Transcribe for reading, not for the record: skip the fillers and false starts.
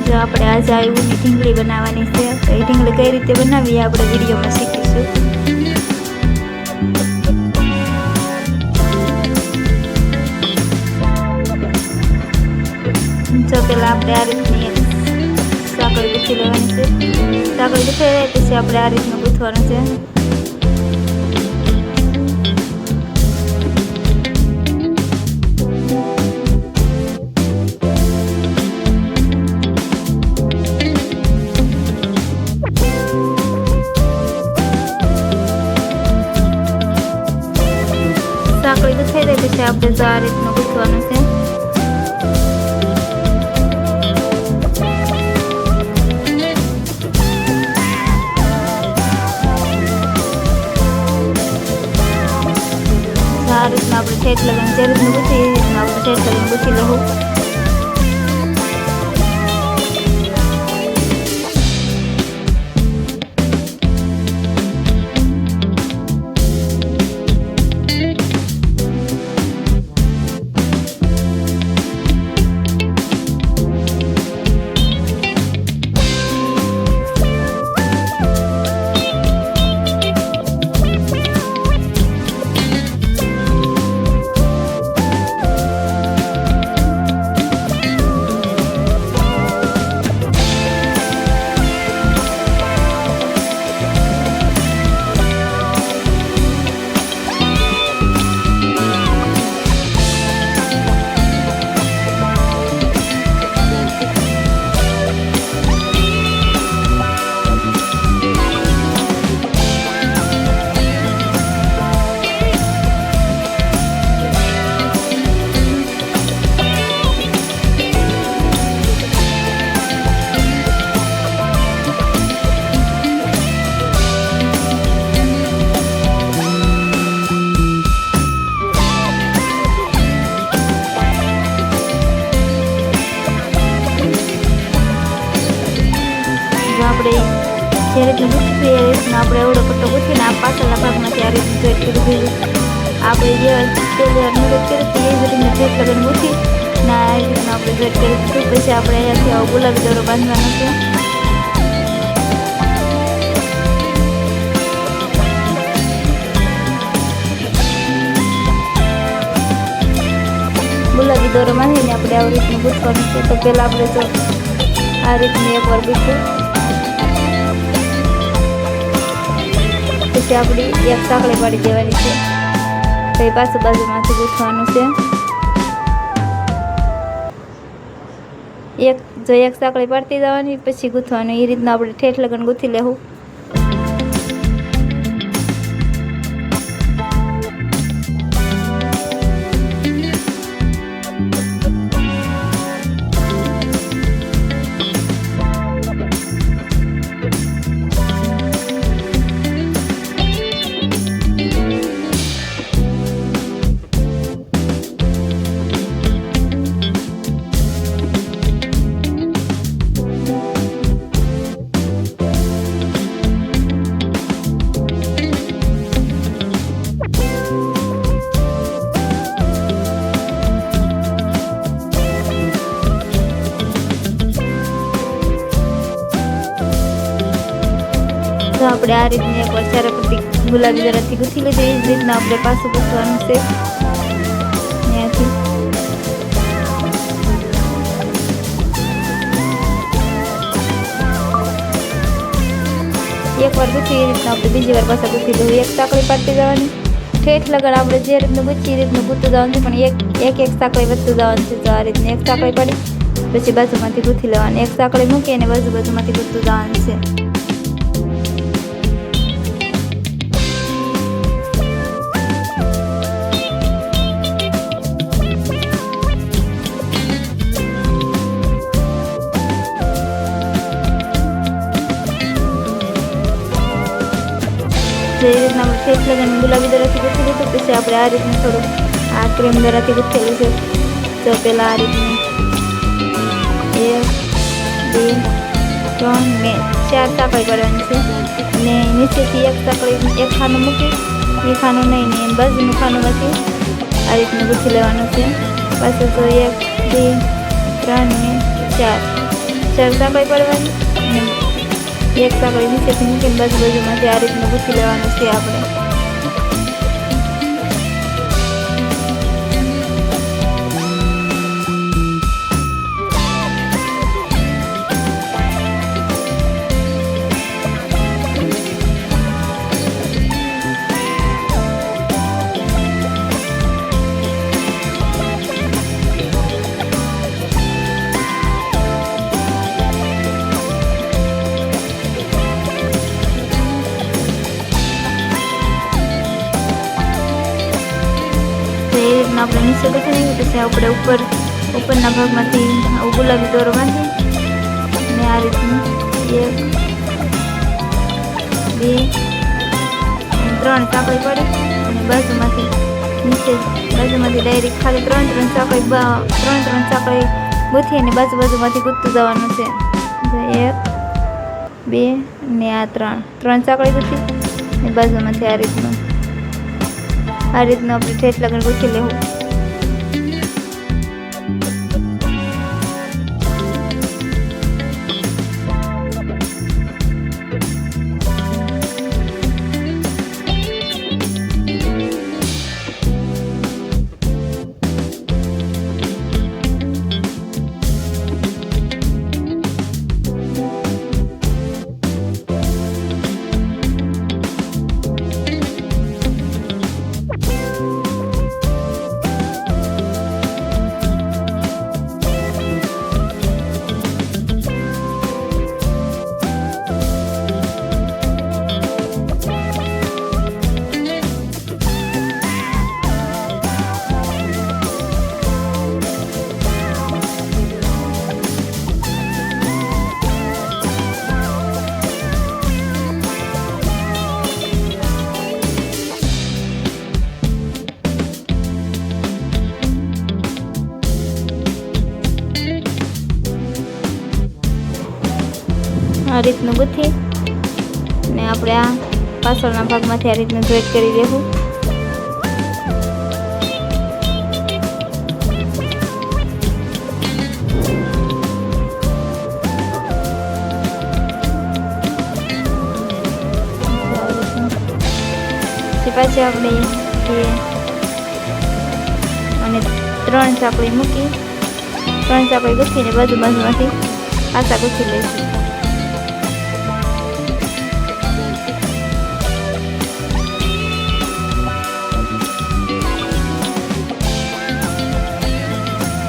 जो આપણે આજે આયુની ઢીંગલી બનાવવાની છે તો એ ઢીંગલી કઈ રીતે બનાવીએ આપણે વિડીયોમાં શીખીશું। જો પહેલા આપણે આ રીતની સાંકળી ગૂંથી લેવાની છે। સાંકળી ગૂંથી જાય પછી આપણે આ રીતનું ગૂંથવાનું છે। સાંકળી ગૂંથાઈ જાય પછી આપણે જો આ રીતનું ગૂંથવાનું છે। આ રીતના આપણે ઠેઠ લગાવીને જે રીતનું ગૂંથી એ રીતના આપણે ઠેઠ લગાવીને ગૂંથી લઉં। આપણે જે રીતનું ગૂંથીએ એ રીતના આપણે એવડો પટ્ટો ગૂંથીને આ પાછળના ભાગમાંથી આ રીતનું જોઈન્ટ કરી દીધું। આપણે જે પહેલી વાર મુહૂર્ત કરી હતી એ રીતના જોઈન્ટ લગાવીને ગૂંથી ને આ રીતના આપણે જોઈન્ટ કરી દીધું। પછી આપણે અહીંયાથી આવો ગુલાબી દોરો બાંધવાનો છે। ગુલાબી દોરો બાંધીને આપણે આવી રીતનું ગૂંથવાનું છે। તો પહેલાં આપણે જો આ રીતનું એકવાર ગૂંથ્યું પછી આપણી એક સાંકળી પાડી દેવાની છે। તો એ પાછું બાજુમાંથી ગૂંથવાનું છે। એક સાંકળી પાડતી જવાની પછી ગૂંથવાનું એ રીતના આપણે ઠેઠ લગન ગૂંથી લેવું। તો આપણે આ રીતની એકવાર ચારે પટ્ટી ગુલાબી દોરાથી ગૂંથી લીધી એ જ રીતના આપણે પાછું ગૂંથવાનું છે। અહીંયાથી એકવાર ગૂંથી એ રીતના આપણે બીજી વાર પાછા ગૂંથી દઉં। એક સાંકળી પાડતી જવાની ઠેઠ લગન આપણે જે રીતનું ગૂંથી એ રીતનું ગૂંથતું જવાનું છે પણ એક સાંકળી વધતું જવાનું છે। તો આ રીતની એક સાંકળી પાડી પછી બાજુમાંથી ગૂંથી લેવાની। એક સાંકળી મૂકી અને બાજુમાંથી ગૂંથતું જવાનું છે। જે રીતના આપણે ઠેઠ લગાવીને ગુલાબી દોરાથી ગૂંથી લીધું પછી આપણે આ રીતનું થોડું આ ક્રીમ દોરાથી ગૂંથેલું છે। તો પહેલાં આ રીતનું 1 2 3 ને 4 સાંકળી પાડવાની છે ને નીચેથી એક સાંકળી એક ખાનું મૂકી એ ખાનું નહીં ને બાજુનું ખાનું મૂકી આ રીતનું ગૂંથી લેવાનું છે। પાછું તો 1 2 3 ને 4 4 સાંકળી પાડવાની અને એક સાંકળી નીચેથી મૂકીને બાજુમાંથી આ રીતનું ગૂંથી લેવાનું છે આપણે. આપણે નીચે ગોઠવી દઈએ. પછી આપણે ઉપરના ભાગમાંથી ગુલાબી દોરો બાંધી અને આ રીતનું 1 2 3 સાંકળી પાડી અને બાજુમાંથી ડાયરેક્ટ ખાલી 3 સાંકળી ગૂંથી અને બાજુમાંથી ગૂંથતું જવાનું છે. 1 2 અને આ 3 સાંકળી ગૂંથી અને બાજુમાંથી આ રીતનું આપણે ઠેઠ લગન ગૂંથી લેવું. આ રીતનું ગૂંથી ને આપણે આ પાછળના ભાગમાંથી આ રીતનું જોઈન્ટ કરી દેવું. પાછી આપણે અને 3 સાંકળી મૂકી 3 સાંકળી ગૂંથીને બાજુમાંથી પાછા ગૂંથી લઈશું.